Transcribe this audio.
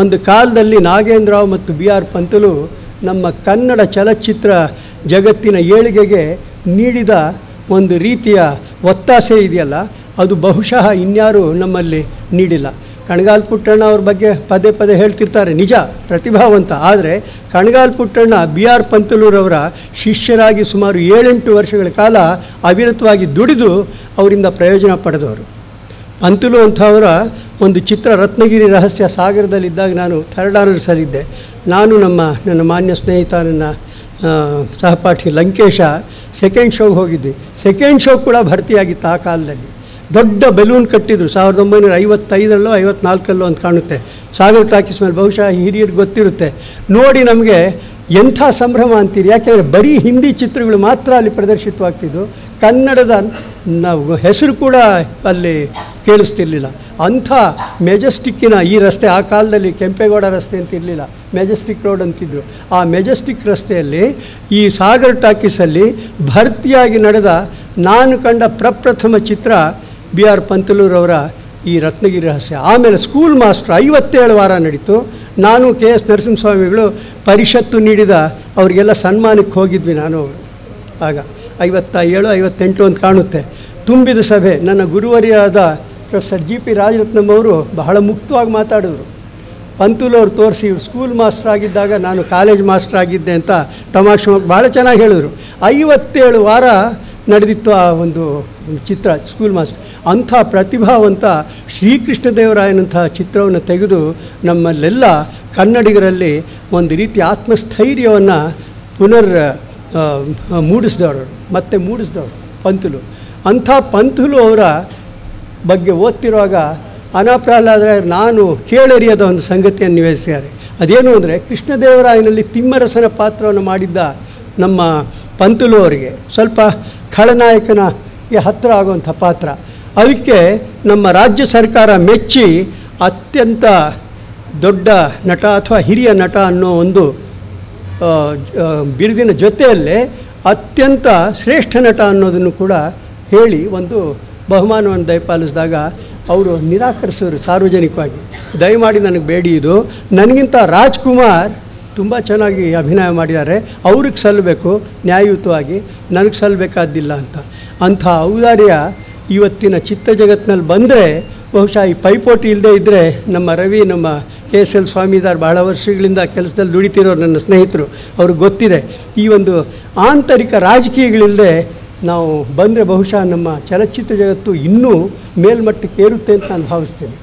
ಒಂದು ಕಾಲದಲ್ಲಿ ನಾಗೇಂದ್ರರಾವ್ ಮತ್ತು ಬಿ ಆರ್ ಪಂತಲು ನಮ್ಮ ಕನ್ನಡ ಚಲಚ್ಚಿತ್ರ ಜಗತ್ತಿನ ಏಳಿಗೆಗೆ ನೀಡಿದ ಒಂದು ರೀತಿಯ ಒತ್ತಾಸೆ ಇದೆಯಲ್ಲ, ಅದು ಬಹುಶಃ ಇನ್ಯಾರೂ ನಮ್ಮಲ್ಲಿ ನೀಡಿಲ್ಲ. ಕಣಗಾಲ್ ಪುಟ್ಟಣ್ಣ ಅವ್ರ ಬಗ್ಗೆ ಪದೇ ಪದೇ ಹೇಳ್ತಿರ್ತಾರೆ, ನಿಜ ಪ್ರತಿಭಾವಂತ. ಆದರೆ ಕಣಗಾಲ್ ಪುಟ್ಟಣ್ಣ ಬಿ ಆರ್ ಪಂತಲೂರವರ ಶಿಷ್ಯರಾಗಿ ಸುಮಾರು 7-8 ವರ್ಷಗಳ ಕಾಲ ಅವಿರತವಾಗಿ ದುಡಿದು ಅವರಿಂದ ಪ್ರಯೋಜನ ಪಡೆದವರು. ಪಂತಲು ಅಂಥವರ ಒಂದು ಚಿತ್ರ ರತ್ನಗಿರಿ ರಹಸ್ಯ ಸಾಗರದಲ್ಲಿದ್ದಾಗ ನಾನು ಥರ್ಡ್ ಆನರ್ಸಲ್ಲಿದ್ದೆ. ನಾನು ನನ್ನ ಮಾನ್ಯ ಸ್ನೇಹಿತ, ನನ್ನ ಸಹಪಾಠಿ ಲಂಕೇಶ ಸೆಕೆಂಡ್ ಶೋಗೆ ಹೋಗಿದ್ವಿ. ಸೆಕೆಂಡ್ ಶೋ ಕೂಡ ಭರ್ತಿಯಾಗಿತ್ತು ಆ ಕಾಲದಲ್ಲಿ. ದೊಡ್ಡ ಬೆಲೂನ್ ಕಟ್ಟಿದ್ರು, 1955 54 ಅಂತ ಕಾಣುತ್ತೆ, ಸಾಗರ್ ಟಾಕೀಸ್ ಮೇಲೆ. ಬಹುಶಃ ಹಿರಿಯರಿಗೆ ಗೊತ್ತಿರುತ್ತೆ. ನೋಡಿ ನಮಗೆ ಎಂಥ ಸಂಭ್ರಮ ಅಂತೀರಿ. ಯಾಕೆಂದರೆ ಬರೀ ಹಿಂದಿ ಚಿತ್ರಗಳು ಮಾತ್ರ ಅಲ್ಲಿ ಪ್ರದರ್ಶಿತವಾಗ್ತಿದ್ದು, ಕನ್ನಡದ ನಾವು ಹೆಸರು ಕೂಡ ಅಲ್ಲಿ ಕೇಳಿಸ್ತಿರ್ಲಿಲ್ಲ. ಅಂಥ ಮೆಜೆಸ್ಟಿಕ್ಕಿನ ಈ ರಸ್ತೆ, ಆ ಕಾಲದಲ್ಲಿ ಕೆಂಪೇಗೌಡ ರಸ್ತೆ ಅಂತ ಇರಲಿಲ್ಲ, ಮೆಜೆಸ್ಟಿಕ್ ರೋಡ್ ಅಂತಿದ್ರು. ಆ ಮೆಜೆಸ್ಟಿಕ್ ರಸ್ತೆಯಲ್ಲಿ ಈ ಸಾಗರ್ ಟಾಕೀಸಲ್ಲಿ ಭರ್ತಿಯಾಗಿ ನಡೆದ ನಾನು ಕಂಡ ಪ್ರಪ್ರಥಮ ಚಿತ್ರ ಬಿ ಆರ್ ಪಂತಲೂರವರ ಈ ರತ್ನಗಿರಿ ರಹಸ್ಯ. ಆಮೇಲೆ ಸ್ಕೂಲ್ ಮಾಸ್ಟ್ರು 57 ವಾರ ನಡೀತು. ನಾನು ಕೆ ಎಸ್ ನರಸಿಂಹಸ್ವಾಮಿಗಳು ಪರಿಷತ್ತು ನೀಡಿದ ಅವರಿಗೆಲ್ಲ ಸನ್ಮಾನಕ್ಕೆ ಹೋಗಿದ್ವಿ. ನಾನು ಅವರು ಆಗ 57, 58 ಅಂತ ಕಾಣುತ್ತೆ. ತುಂಬಿದ ಸಭೆ. ನನ್ನ ಗುರುವರಿಯಾದ ಪ್ರೊಫೆಸರ್ ಜಿ ಪಿ ರಾಜರತ್ನಂ ಅವರು ಬಹಳ ಮುಕ್ತವಾಗಿ ಮಾತಾಡಿದ್ರು. ಪಂತಲು ಅವ್ರು ತೋರಿಸಿ, ಇವ್ರು ಸ್ಕೂಲ್ ಮಾಸ್ಟರ್ ಆಗಿದ್ದಾಗ ನಾನು ಕಾಲೇಜ್ ಮಾಸ್ಟರ್ ಆಗಿದ್ದೆ ಅಂತ ತಮಾಷೆ ಭಾಳ ಚೆನ್ನಾಗಿ ಹೇಳಿದ್ರು. 57 ವಾರ ನಡೆದಿತ್ತು ಆ ಒಂದು ಚಿತ್ರ ಸ್ಕೂಲ್ ಮಾಸ್ಟರ್. ಅಂಥ ಪ್ರತಿಭಾವಂತ ಶ್ರೀಕೃಷ್ಣದೇವರಾಯನಂಥ ಚಿತ್ರವನ್ನು ತೆಗೆದು ನಮ್ಮಲ್ಲೆಲ್ಲ ಕನ್ನಡಿಗರಲ್ಲಿ ಒಂದು ರೀತಿ ಆತ್ಮಸ್ಥೈರ್ಯವನ್ನು ಮೂಡಿಸಿದವರು, ಮತ್ತೆ ಮೂಡಿಸಿದವರು ಪಂತಲು. ಅಂಥ ಪಂತಲು ಅವರ ಬಗ್ಗೆ ಓದ್ತಿರುವಾಗ ಅನಾಪ್ರಹ್ಲಾದ ನಾನು ಕೇಳರಿಯದ ಒಂದು ಸಂಗತಿಯನ್ನು ನಿವೇದಿಸಿದ್ದಾರೆ. ಅದೇನು ಅಂದರೆ, ಕೃಷ್ಣದೇವರಾಯನಲ್ಲಿ ತಿಮ್ಮರಸನ ಪಾತ್ರವನ್ನು ಮಾಡಿದ್ದ ನಮ್ಮ ಪಂತಲು ಅವರಿಗೆ ಸ್ವಲ್ಪ ಖಳನಾಯಕನಿಗೆ ಹತ್ತಿರ ಆಗುವಂಥ ಪಾತ್ರ. ಅದಕ್ಕೆ ನಮ್ಮ ರಾಜ್ಯ ಸರ್ಕಾರ ಮೆಚ್ಚಿ ಅತ್ಯಂತ ದೊಡ್ಡ ನಟ ಅಥವಾ ಹಿರಿಯ ನಟ ಅನ್ನೋ ಒಂದು ಬಿರುದಿನ ಜೊತೆಯಲ್ಲೇ ಅತ್ಯಂತ ಶ್ರೇಷ್ಠ ನಟ ಅನ್ನೋದನ್ನು ಕೂಡ ಹೇಳಿ ಒಂದು ಬಹುಮಾನವನ್ನು ದಯಪಾಲಿಸಿದಾಗ ಅವರು ನಿರಾಕರಿಸಿದ್ರು ಸಾರ್ವಜನಿಕವಾಗಿ. ದಯಮಾಡಿ ನನಗೆ ಬೇಡಿ, ಇದು ನನಗಿಂತ ರಾಜ್ಕುಮಾರ್ ತುಂಬ ಚೆನ್ನಾಗಿ ಅಭಿನಯ ಮಾಡಿದ್ದಾರೆ, ಅವ್ರಿಗೆ ಸಲ್ಲಬೇಕು ನ್ಯಾಯಯುತವಾಗಿ, ನನಗೆ ಸಲ್ಲಬೇಕಾದ್ದಿಲ್ಲ ಅಂತ. ಅಂಥ ಔದಾರ್ಯ ಇವತ್ತಿನ ಚಿತ್ರ ಜಗತ್ತಿನಲ್ಲಿ ಬಂದರೆ ಬಹುಶಃ ಈ ಪೈಪೋಟಿ ಇಲ್ಲದೆ ಇದ್ದರೆ ನಮ್ಮ ರವಿ, ನಮ್ಮ ಕೆ ಎಸ್ ಎಲ್ ಸ್ವಾಮಿದಾರ್ ಭಾಳ ವರ್ಷಗಳಿಂದ ಕೆಲಸದಲ್ಲಿ ದುಡಿತಿರೋರು ನನ್ನ ಸ್ನೇಹಿತರು, ಅವ್ರಿಗೆ ಗೊತ್ತಿದೆ. ಈ ಒಂದು ಆಂತರಿಕ ರಾಜಕೀಯಗಳಿಲ್ಲದೆ ನಾವು ಬಂದರೆ ಬಹುಶಃ ನಮ್ಮ ಚಲಚ್ಚಿತ್ರ ಜಗತ್ತು ಇನ್ನೂ ಮೇಲ್ಮಟ್ಟಕ್ಕೆ ಏರುತ್ತೆ ಅಂತ ನಾನು ಭಾವಿಸ್ತೀನಿ.